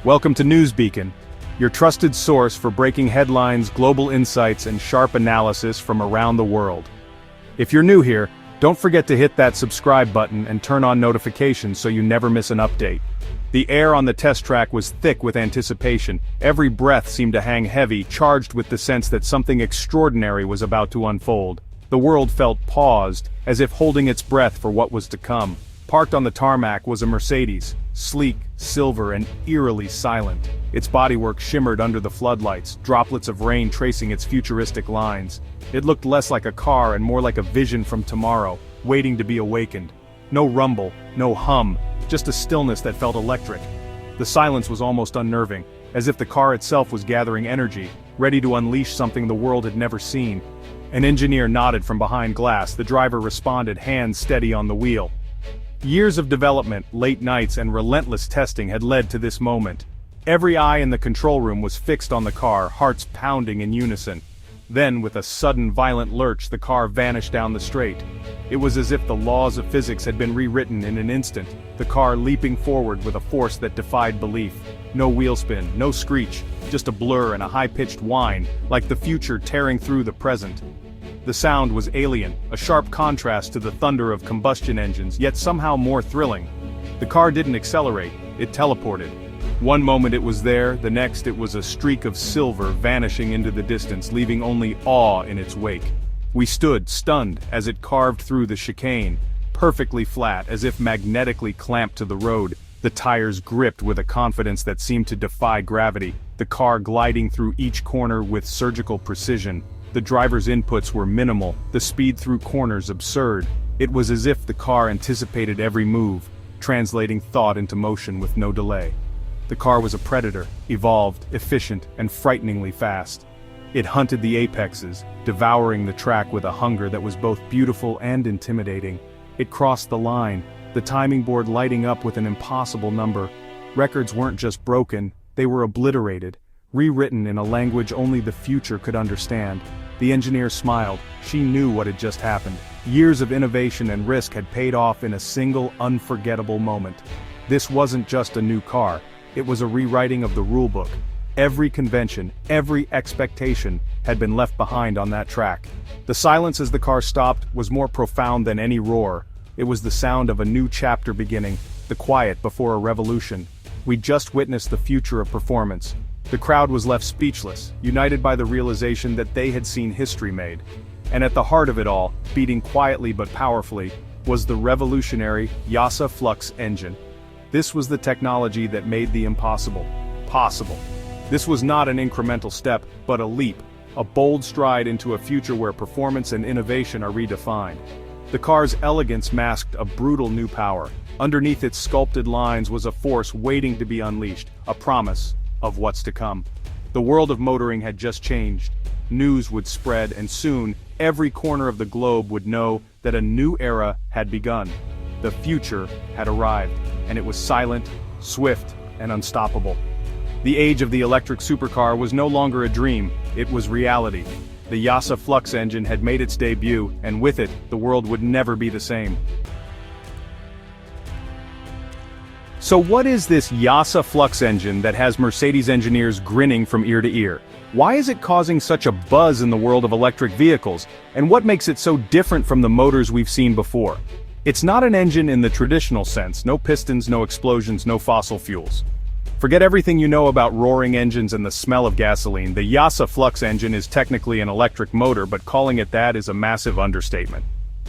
Welcome to Newsbeacon, your trusted source for breaking headlines, global insights, and sharp analysis from around the world. If you're new here, don't forget to hit that subscribe button and turn on notifications so you never miss an update. The air on the test track was thick with anticipation. Every breath seemed to hang heavy, charged with the sense that something extraordinary was about to unfold. The world felt paused, as if holding its breath for what was to come. Parked on the tarmac was a Mercedes, sleek, silver, and eerily silent. Its bodywork shimmered under the floodlights, droplets of rain tracing its futuristic lines. It looked less like a car and more like a vision from tomorrow, waiting to be awakened. No rumble, no hum, just a stillness that felt electric. The silence was almost unnerving, as if the car itself was gathering energy, ready to unleash something the world had never seen. An engineer nodded from behind glass. The driver responded, hands steady on the wheel. Years of development, late nights, and relentless testing had led to this moment. Every eye in the control room was fixed on the car, hearts pounding in unison. Then, with a sudden violent lurch, the car vanished down the straight. It was as if the laws of physics had been rewritten in an instant, the car leaping forward with a force that defied belief. No wheel spin, no screech, just a blur and a high-pitched whine, like the future tearing through the present. The sound was alien, a sharp contrast to the thunder of combustion engines, yet somehow more thrilling. The car didn't accelerate, it teleported. One moment it was there, the next it was a streak of silver vanishing into the distance, leaving only awe in its wake. We stood, stunned, as it carved through the chicane, perfectly flat, as if magnetically clamped to the road, the tires gripped with a confidence that seemed to defy gravity, the car gliding through each corner with surgical precision. The driver's inputs were minimal, the speed through corners absurd. It was as if the car anticipated every move, translating thought into motion with no delay. The car was a predator, evolved, efficient, and frighteningly fast. It hunted the apexes, devouring the track with a hunger that was both beautiful and intimidating. It crossed the line, the timing board lighting up with an impossible number. Records weren't just broken, they were obliterated, rewritten in a language only the future could understand. The engineer smiled. She knew what had just happened. Years of innovation and risk had paid off in a single, unforgettable moment. This wasn't just a new car, it was a rewriting of the rulebook. Every convention, every expectation, had been left behind on that track. The silence as the car stopped was more profound than any roar. It was the sound of a new chapter beginning, the quiet before a revolution. We'd just witnessed the future of performance. The crowd was left speechless, united by the realization that they had seen history made. And at the heart of it all, beating quietly but powerfully, was the revolutionary YASA Flux Engine. This was the technology that made the impossible possible. This was not an incremental step, but a leap, a bold stride into a future where performance and innovation are redefined. The car's elegance masked a brutal new power. Underneath its sculpted lines was a force waiting to be unleashed, a promise of what's to come. The world of motoring had just changed. News would spread, and soon, every corner of the globe would know that a new era had begun. The future had arrived, and it was silent, swift, and unstoppable. The age of the electric supercar was no longer a dream, it was reality. The YASA Flux engine had made its debut, and with it, the world would never be the same. So what is this YASA Flux engine that has Mercedes engineers grinning from ear to ear? Why is it causing such a buzz in the world of electric vehicles, and what makes it so different from the motors we've seen before? It's not an engine in the traditional sense, no pistons, no explosions, no fossil fuels. Forget everything you know about roaring engines and the smell of gasoline. The YASA Flux engine is technically an electric motor, but calling it that is a massive understatement.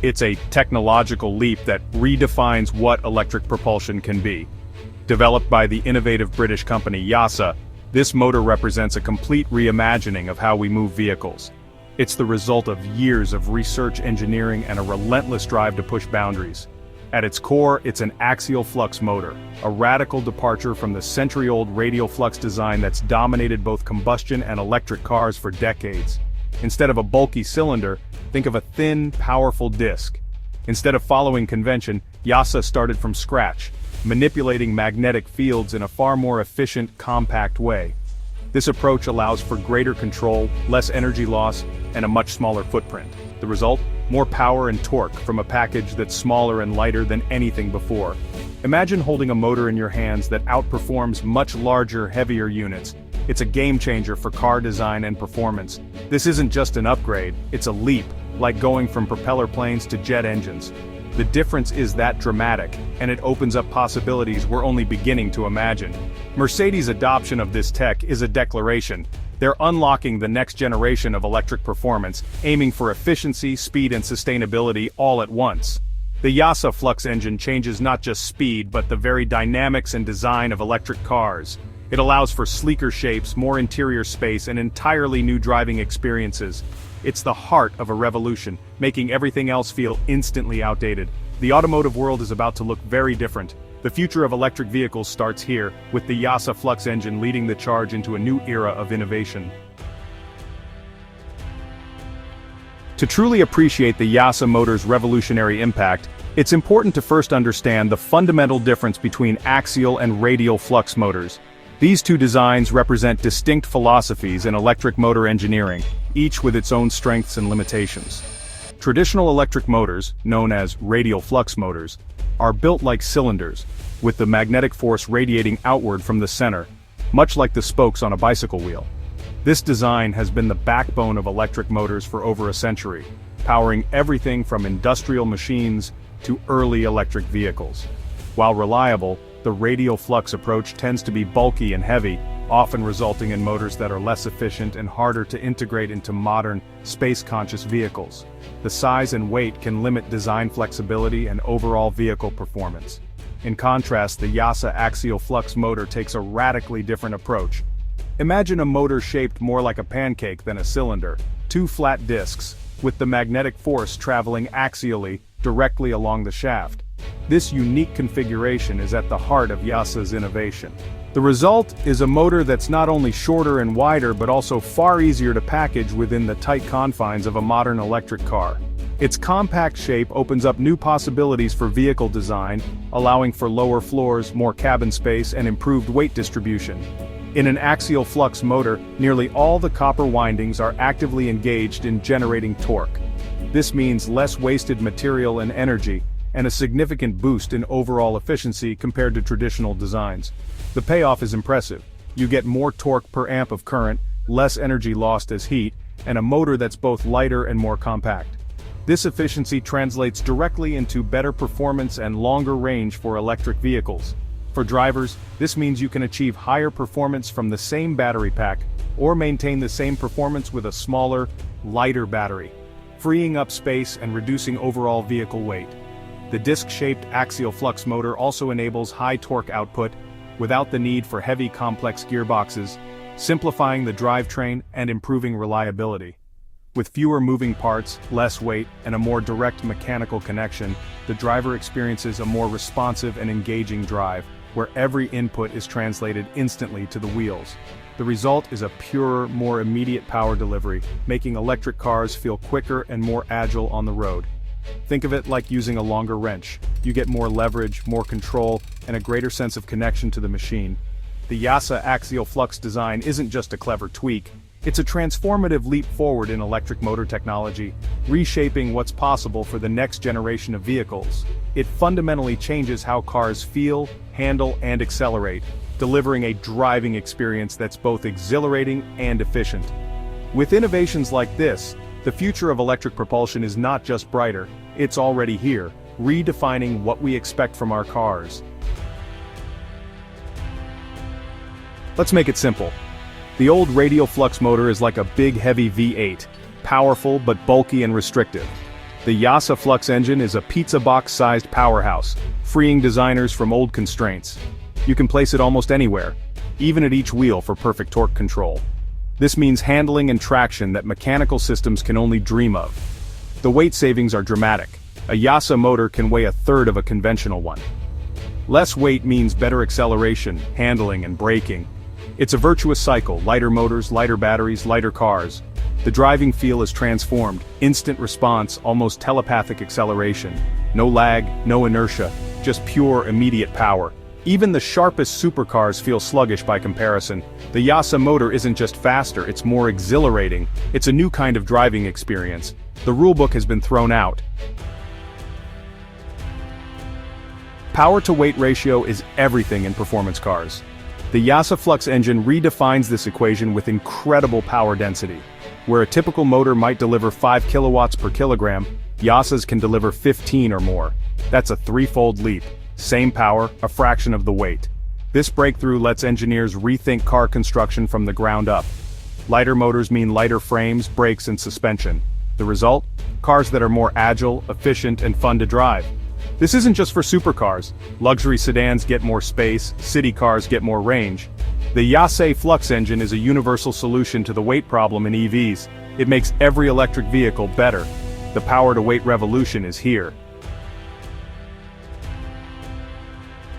It's a technological leap that redefines what electric propulsion can be. Developed by the innovative British company YASA, this motor represents a complete reimagining of how we move vehicles. It's the result of years of research, engineering, and a relentless drive to push boundaries. At its core, it's an axial flux motor, a radical departure from the century-old radial flux design that's dominated both combustion and electric cars for decades. Instead of a bulky cylinder, think of a thin, powerful disc. Instead of following convention, YASA started from scratch, manipulating magnetic fields in a far more efficient, compact way. This approach allows for greater control, less energy loss, and a much smaller footprint. The result? More power and torque from a package that's smaller and lighter than anything before. Imagine holding a motor in your hands that outperforms much larger, heavier units. It's a game changer for car design and performance. This isn't just an upgrade, it's a leap, like going from propeller planes to jet engines. The difference is that dramatic, and it opens up possibilities we're only beginning to imagine. Mercedes' adoption of this tech is a declaration. They're unlocking the next generation of electric performance, aiming for efficiency, speed and sustainability all at once. The YASA Flux Engine changes not just speed but the very dynamics and design of electric cars. It allows for sleeker shapes, more interior space and entirely new driving experiences. It's the heart of a revolution, making everything else feel instantly outdated. The automotive world is about to look very different. The future of electric vehicles starts here, with the YASA Flux Engine leading the charge into a new era of innovation. To truly appreciate the YASA motor's revolutionary impact, it's important to first understand the fundamental difference between axial and radial flux motors. These two designs represent distinct philosophies in electric motor engineering, each with its own strengths and limitations. Traditional electric motors, known as radial flux motors, are built like cylinders, with the magnetic force radiating outward from the center, much like the spokes on a bicycle wheel. This design has been the backbone of electric motors for over a century, powering everything from industrial machines to early electric vehicles. While reliable, the radial flux approach tends to be bulky and heavy, often resulting in motors that are less efficient and harder to integrate into modern, space-conscious vehicles. The size and weight can limit design flexibility and overall vehicle performance. In contrast, the YASA axial flux motor takes a radically different approach. Imagine a motor shaped more like a pancake than a cylinder, two flat discs, with the magnetic force traveling axially, directly along the shaft. This unique configuration is at the heart of YASA's innovation. The result is a motor that's not only shorter and wider but also far easier to package within the tight confines of a modern electric car. Its compact shape opens up new possibilities for vehicle design, allowing for lower floors, more cabin space, and improved weight distribution. In an axial flux motor, nearly all the copper windings are actively engaged in generating torque. This means less wasted material and energy, and a significant boost in overall efficiency compared to traditional designs. The payoff is impressive. You get more torque per amp of current, less energy lost as heat, and a motor that's both lighter and more compact. This efficiency translates directly into better performance and longer range for electric vehicles. For drivers, this means you can achieve higher performance from the same battery pack, or maintain the same performance with a smaller, lighter battery, freeing up space and reducing overall vehicle weight. The disc-shaped axial flux motor also enables high torque output without the need for heavy complex gearboxes, simplifying the drivetrain and improving reliability. With fewer moving parts, less weight, and a more direct mechanical connection, the driver experiences a more responsive and engaging drive, where every input is translated instantly to the wheels. The result is a purer, more immediate power delivery, making electric cars feel quicker and more agile on the road. Think of it like using a longer wrench. You get more leverage, more control, and a greater sense of connection to the machine. The YASA axial flux design isn't just a clever tweak, it's a transformative leap forward in electric motor technology, reshaping what's possible for the next generation of vehicles. It fundamentally changes how cars feel, handle, and accelerate, delivering a driving experience that's both exhilarating and efficient. With innovations like this, the future of electric propulsion is not just brighter, it's already here, redefining what we expect from our cars. Let's make it simple. The old radial flux motor is like a big heavy V8, powerful but bulky and restrictive. The YASA Flux Engine is a pizza box-sized powerhouse, freeing designers from old constraints. You can place it almost anywhere, even at each wheel for perfect torque control. This means handling and traction that mechanical systems can only dream of. The weight savings are dramatic. A YASA motor can weigh a third of a conventional one. Less weight means better acceleration, handling, and braking. It's a virtuous cycle: lighter motors, lighter batteries, lighter cars. The driving feel is transformed, instant response, almost telepathic acceleration. No lag, no inertia, just pure, immediate power. Even the sharpest supercars feel sluggish by comparison. The YASA motor isn't just faster, it's more exhilarating. It's a new kind of driving experience. The rulebook has been thrown out. Power-to-weight ratio is everything in performance cars. The YASA Flux engine redefines this equation with incredible power density. Where a typical motor might deliver 5 kilowatts per kilogram, YASA's can deliver 15 or more. That's a threefold leap. Same power, a fraction of the weight. This breakthrough lets engineers rethink car construction from the ground up. Lighter motors mean lighter frames, brakes, and suspension. The result? Cars that are more agile, efficient, and fun to drive. This isn't just for supercars. Luxury sedans get more space, city cars get more range. The YASA Flux engine is a universal solution to the weight problem in EVs. It makes every electric vehicle better. The power-to-weight revolution is here.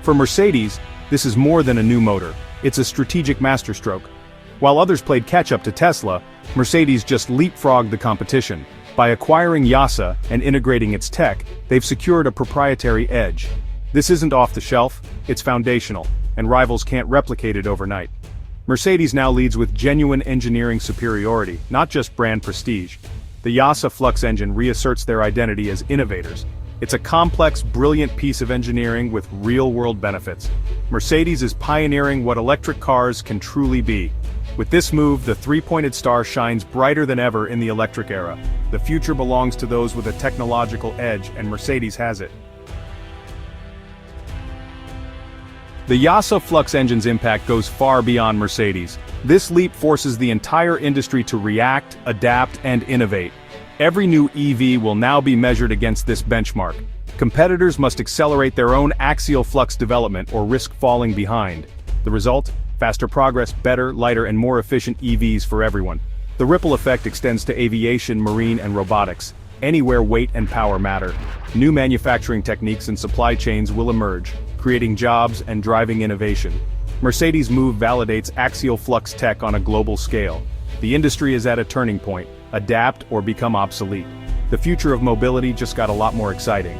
For Mercedes, this is more than a new motor. It's a strategic masterstroke. While others played catch-up to Tesla, Mercedes just leapfrogged the competition. By acquiring YASA and integrating its tech, they've secured a proprietary edge. This isn't off the shelf, it's foundational, and rivals can't replicate it overnight. Mercedes now leads with genuine engineering superiority, not just brand prestige. The YASA Flux engine reasserts their identity as innovators. It's a complex, brilliant piece of engineering with real-world benefits. Mercedes is pioneering what electric cars can truly be. With this move, the three-pointed star shines brighter than ever in the electric era. The future belongs to those with a technological edge, and Mercedes has it. The YASA Flux engine's impact goes far beyond Mercedes. This leap forces the entire industry to react, adapt, and innovate. Every new EV will now be measured against this benchmark. Competitors must accelerate their own axial flux development or risk falling behind. The result? Faster progress, better, lighter, and more efficient EVs for everyone. The ripple effect extends to aviation, marine, and robotics. Anywhere weight and power matter. New manufacturing techniques and supply chains will emerge, creating jobs and driving innovation. Mercedes' move validates axial flux tech on a global scale. The industry is at a turning point. Adapt or become obsolete. The future of mobility just got a lot more exciting.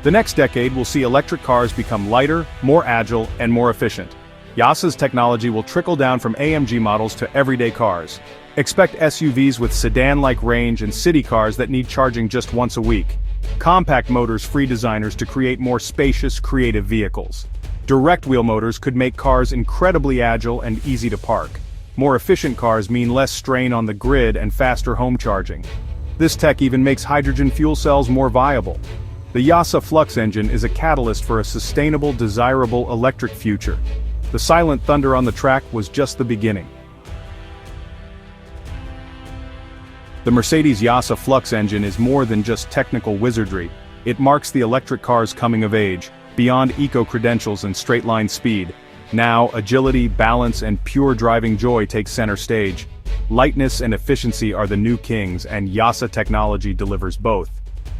The next decade will see electric cars become lighter, more agile, and more efficient. YASA's technology will trickle down from AMG models to everyday cars. Expect SUVs with sedan-like range and city cars that need charging just once a week. Compact motors free designers to create more spacious, creative vehicles. Direct-wheel motors could make cars incredibly agile and easy to park. More efficient cars mean less strain on the grid and faster home charging. This tech even makes hydrogen fuel cells more viable. The YASA Flux engine is a catalyst for a sustainable, desirable electric future. The silent thunder on the track was just the beginning. The Mercedes YASA Flux engine is more than just technical wizardry. It marks the electric car's coming of age, beyond eco-credentials and straight-line speed. Now, agility, balance, and pure driving joy take center stage. Lightness and efficiency are the new kings, and YASA technology delivers both.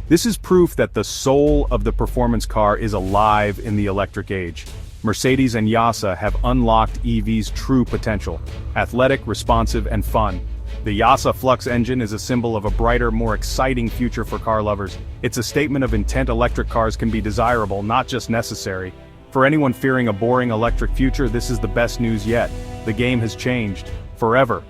This is proof that the soul of the performance car is alive in the electric age. Mercedes and YASA have unlocked EV's true potential: athletic, responsive, and fun. The YASA Flux engine is a symbol of a brighter, more exciting future for car lovers. It's a statement of intent. Electric cars can be desirable, not just necessary. For anyone fearing a boring electric future, this is the best news yet. The game has changed. Forever.